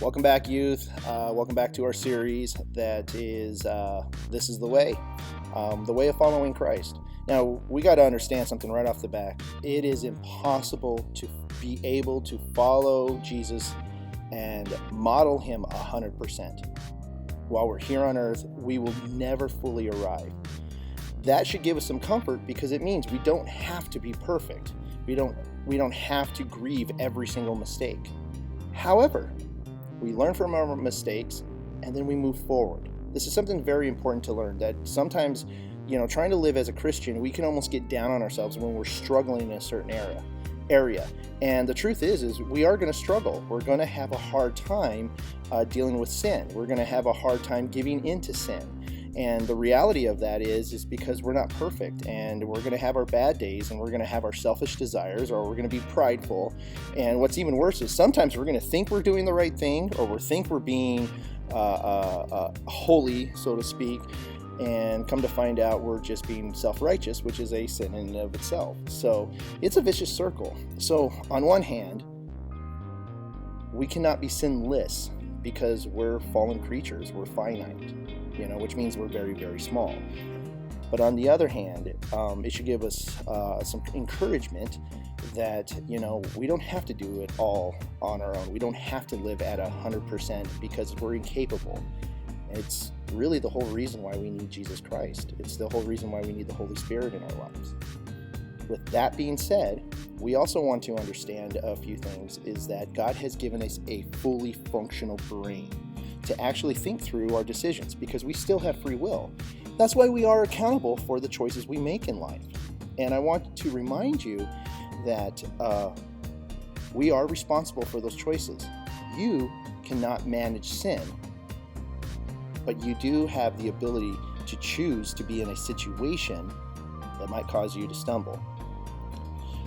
Welcome back, youth. Welcome back to our series that is This is the Way of Following Christ. Now, we got to understand something right off the bat. It is impossible to be able to follow Jesus and model him 100%. While we're here on earth, we will never fully arrive. That should give us some comfort because it means we don't have to be perfect. We don't have to grieve every single mistake. However, we learn from our mistakes and then we move forward. This is something very important to learn, that sometimes, trying to live as a Christian, we can almost get down on ourselves when we're struggling in a certain area. And the truth is we are going to struggle. We're going to have a hard time dealing with sin. We're going to have a hard time giving into sin. And the reality of that is because we're not perfect, and we're going to have our bad days, and we're going to have our selfish desires, or we're going to be prideful. And what's even worse is sometimes we're going to think we're doing the right thing, or we think we're being holy, so to speak, and come to find out we're just being self-righteous, which is a sin in and of itself. So it's a vicious circle. So on one hand, we cannot be sinless because we're fallen creatures, we're finite. Which means we're very, very small. But on the other hand, it should give us some encouragement that, we don't have to do it all on our own. We don't have to live at 100% because we're incapable. It's really the whole reason why we need Jesus Christ. It's the whole reason why we need the Holy Spirit in our lives. With that being said, we also want to understand a few things, is that God has given us a fully functional brain to actually think through our decisions, because we still have free will. That's why we are accountable for the choices we make in life. And I want to remind you that we are responsible for those choices. You cannot manage sin, but you do have the ability to choose to be in a situation that might cause you to stumble.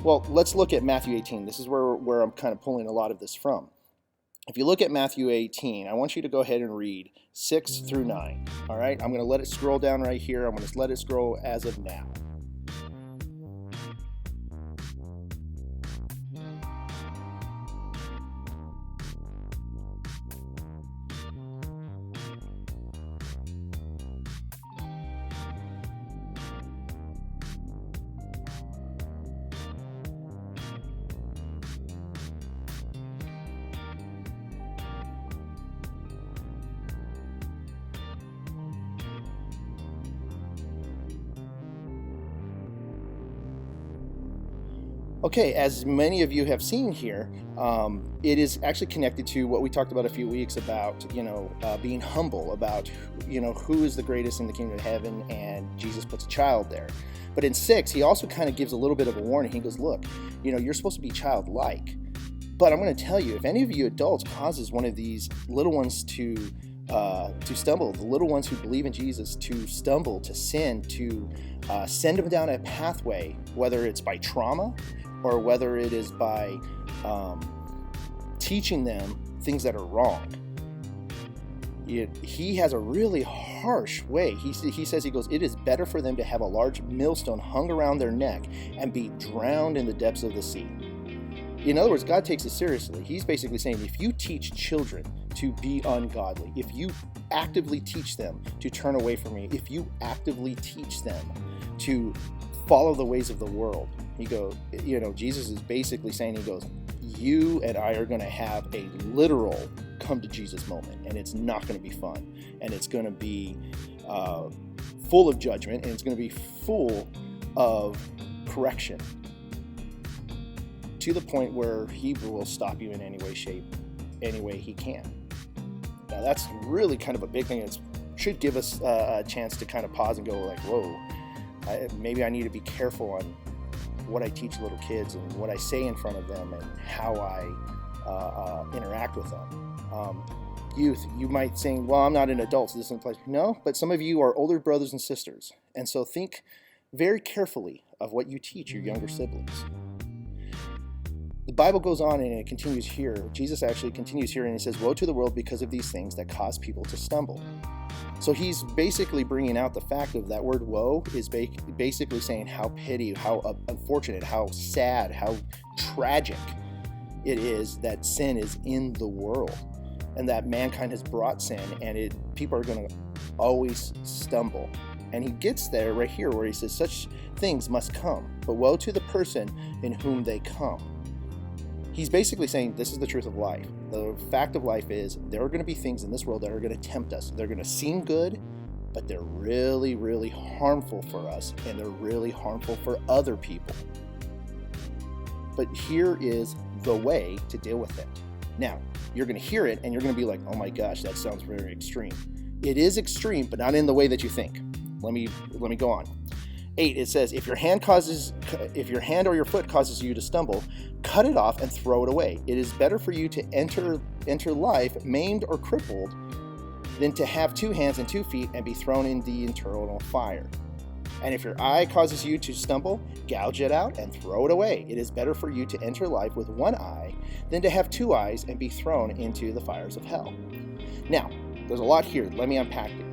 Well, let's look at Matthew 18. This is where I'm kind of pulling a lot of this from. If you look at Matthew 18, I want you to go ahead and read 6 through 9. All right, I'm going to let it scroll down right here. I'm going to let it scroll as of now. Okay, as many of you have seen here, it is actually connected to what we talked about a few weeks about, being humble, about, who is the greatest in the kingdom of heaven, and Jesus puts a child there. But in 6, he also kind of gives a little bit of a warning. He goes, look, you're supposed to be childlike. But I'm going to tell you, if any of you adults causes one of these little ones to stumble, the little ones who believe in Jesus to stumble, to sin, to send them down a pathway, whether it's by trauma, or whether it is by teaching them things that are wrong. He has a really harsh way. He says, it is better for them to have a large millstone hung around their neck and be drowned in the depths of the sea. In other words, God takes it seriously. He's basically saying, if you teach children to be ungodly, if you actively teach them to turn away from me, if you actively teach them to follow the ways of the world, Jesus is basically saying, you and I are going to have a literal come to Jesus moment, and it's not going to be fun, and it's going to be full of judgment, and it's going to be full of correction, to the point where he will stop you in any way, shape, any way he can. Now that's really kind of a big thing. It should give us a chance to kind of pause and go like, whoa, maybe I need to be careful on what I teach little kids and what I say in front of them and how I interact with them. Youth, you might say, well, I'm not an adult, so this isn't place. No, but some of you are older brothers and sisters. And so think very carefully of what you teach your younger siblings. The Bible goes on and it continues here. Jesus actually continues here and he says, woe to the world because of these things that cause people to stumble. So he's basically bringing out the fact of that word woe is basically saying how pity, how unfortunate, how sad, how tragic it is that sin is in the world. and that mankind has brought sin, and people are going to always stumble. And he gets there right here where he says, such things must come, but woe to the person in whom they come. He's basically saying this is the truth of life. The fact of life is there are going to be things in this world that are going to tempt us. They're going to seem good, but they're really, really harmful for us, and they're really harmful for other people. But here is the way to deal with it. Now, you're going to hear it, and you're going to be like, oh my gosh, that sounds very extreme. It is extreme, but not in the way that you think. Let me go on. 8, it says, if your hand or your foot causes you to stumble, cut it off and throw it away. It is better for you to enter life maimed or crippled than to have 2 hands and 2 feet and be thrown in the eternal fire. And if your eye causes you to stumble, gouge it out and throw it away. It is better for you to enter life with 1 eye than to have 2 eyes and be thrown into the fires of hell. Now, there's a lot here. Let me unpack it.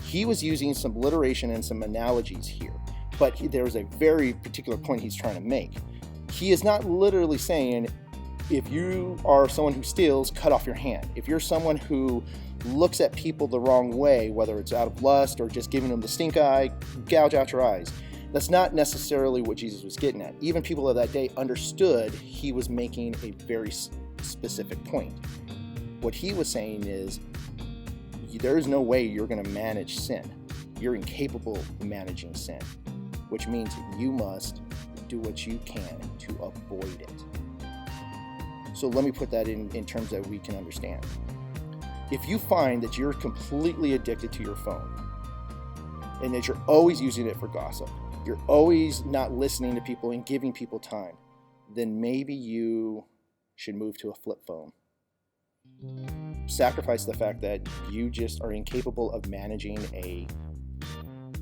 He was using some alliteration and some analogies here, but there's a very particular point he's trying to make. He is not literally saying, if you are someone who steals, cut off your hand. If you're someone who looks at people the wrong way, whether it's out of lust or just giving them the stink eye, gouge out your eyes. That's not necessarily what Jesus was getting at. Even people of that day understood he was making a very specific point. What he was saying is, there is no way you're going to manage sin. You're incapable of managing sin, which means you must do what you can to avoid it. So let me put that in terms that we can understand. If you find that you're completely addicted to your phone and that you're always using it for gossip, you're always not listening to people and giving people time, then maybe you should move to a flip phone. Sacrifice the fact that you just are incapable of managing a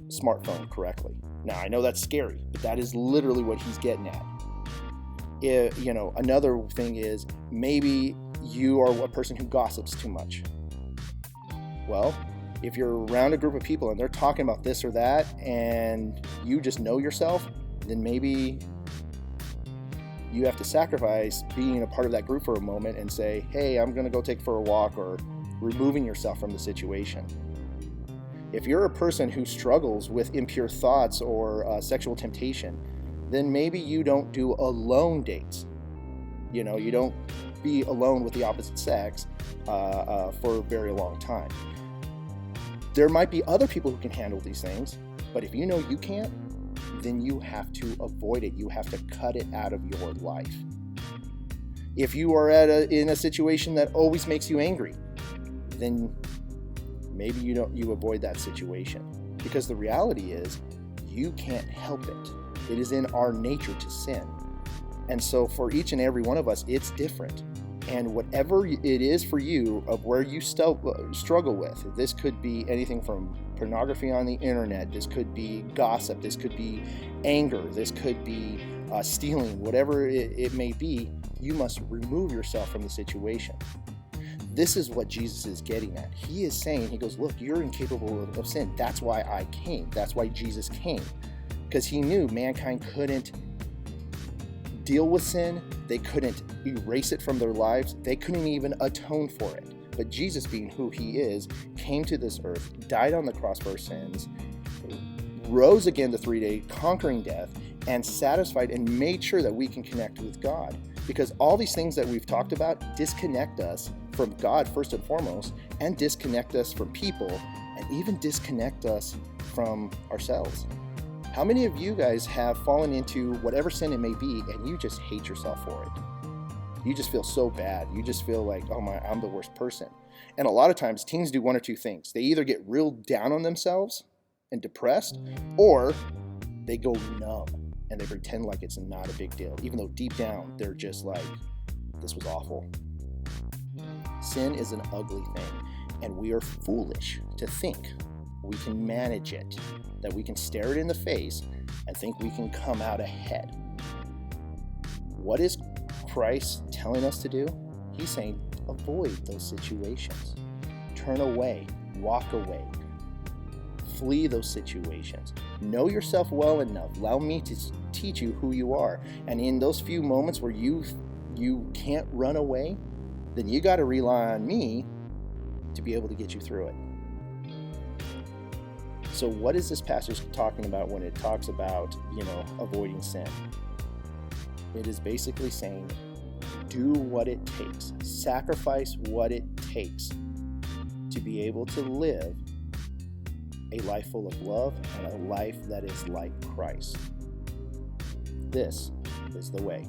smartphone correctly. Now, I know that's scary, but that is literally what he's getting at. Another thing is maybe you are a person who gossips too much. Well, if you're around a group of people and they're talking about this or that and you just know yourself, then maybe you have to sacrifice being a part of that group for a moment and say, hey, I'm going to go take for a walk, or removing yourself from the situation. If you're a person who struggles with impure thoughts or sexual temptation, then maybe you don't do alone dates. You don't be alone with the opposite sex for a very long time. There might be other people who can handle these things, but if you know you can't, then you have to avoid it. You have to cut it out of your life. If you are in a situation that always makes you angry, then maybe you avoid that situation, because the reality is you can't help it. It is in our nature to sin. And so for each and every one of us, it's different. And whatever it is for you of where you struggle with, this could be anything from pornography on the internet, this could be gossip, this could be anger, this could be stealing, whatever it may be, you must remove yourself from the situation. This is what Jesus is getting at. He is saying, he goes, look, you're incapable of sin. That's why I came. That's why Jesus came. Because he knew mankind couldn't deal with sin. They couldn't erase it from their lives. They couldn't even atone for it. But Jesus, being who he is, came to this earth, died on the cross for our sins, rose again the 3 day, conquering death, and satisfied and made sure that we can connect with God. Because all these things that we've talked about disconnect us from God first and foremost, and disconnect us from people, and even disconnect us from ourselves. How many of you guys have fallen into whatever sin it may be and you just hate yourself for it? You just feel so bad. You just feel like, oh my, I'm the worst person. And a lot of times teens do one or two things. They either get real down on themselves and depressed, or they go numb and they pretend like it's not a big deal, even though deep down they're just like, this was awful. Sin is an ugly thing, and we are foolish to think we can manage it, that we can stare it in the face and think we can come out ahead. What is Christ telling us to do? He's saying, avoid those situations. Turn away, walk away, flee those situations. Know yourself well enough. Allow me to teach you who you are. And in those few moments where you can't run away, then you got to rely on me to be able to get you through it. So what is this passage talking about when it talks about, avoiding sin? It is basically saying, do what it takes, sacrifice what it takes to be able to live a life full of love and a life that is like Christ. This is the way.